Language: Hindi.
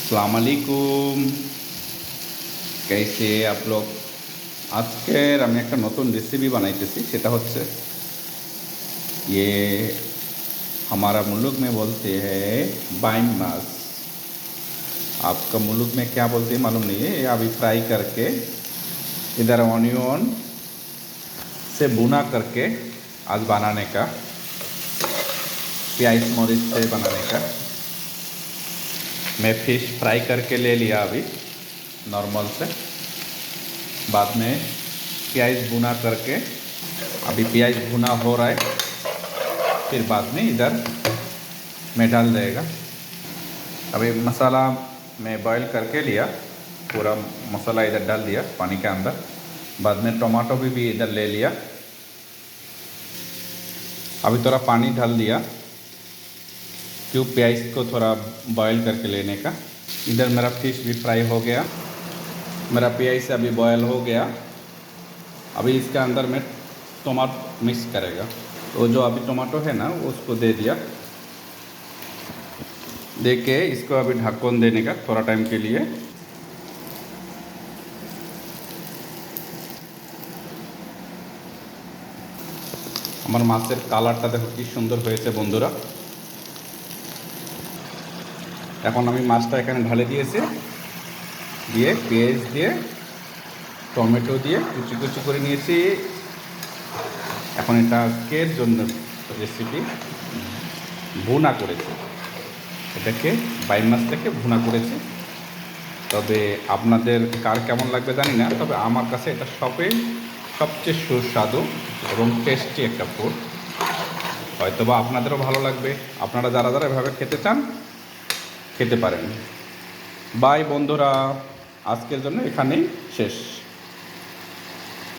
अस्सलाम वालेकुम। कैसे आप लोग? আজকের আমি একটা নতুন রেসিপি বানাইতেছি, সেটা হচ্ছে ये हमारा मुल्क में बोलते हैं बाइन मास। आपका मुल्क में क्या बोलते हैं मालूम नहीं है। ये अभी फ्राई करके इधर ऑनियन से भुना करके आज बनाने का, प्याज मरीच से बनाने का। मैं फिश फ्राई करके ले लिया अभी नॉर्मल से। बाद में प्याज भुना करके, अभी प्याज भुना हो रहा है, फिर बाद में इधर मैं डाल देगा। अभी मसाला मैं बॉईल करके लिया, पूरा मसाला इधर डाल दिया पानी के अंदर। बाद में टमाटो भी इधर ले लिया। अभी थोड़ा पानी डाल दिया क्यों, प्याज को थोड़ा बॉईल करके लेने का। इधर मेरा फिश भी फ्राई हो गया, मेरा प्याज से अभी बॉयल हो गया। अभी इसके अंदर में टमाटो मिक्स करेगा, तो जो अभी टमाटो है ना उसको दे दिया। दे के इसको अभी ढक्कन देने का थोड़ा टाइम के लिए। আমার মাছের কালারটা দেখো কি সুন্দর হয়েছে বন্ধুরা। এখন আমি মাছটা এখানে ঢালে দিয়েছি, দিয়ে পেঁয়াজ দিয়ে টমেটো দিয়ে কুচি কুচি করে নিয়েছি। এখন এটা আজকের জন্য রেসিপি ভুনা করেছি, এটাকে বাইন মাছটাকে ভুনা করেছি। তবে আপনাদের কার কেমন লাগবে জানি না, তবে আমার কাছে এটা সবচেয়ে সুস্বাদু এবং টেস্টি একটা ফুড। হয়তোবা আপনাদেরও ভালো লাগবে, আপনারা যারা যারা এভাবে খেতে চান খেতে পারেন। বাই বন্ধুরা, আজকের জন্য এখানেই শেষ।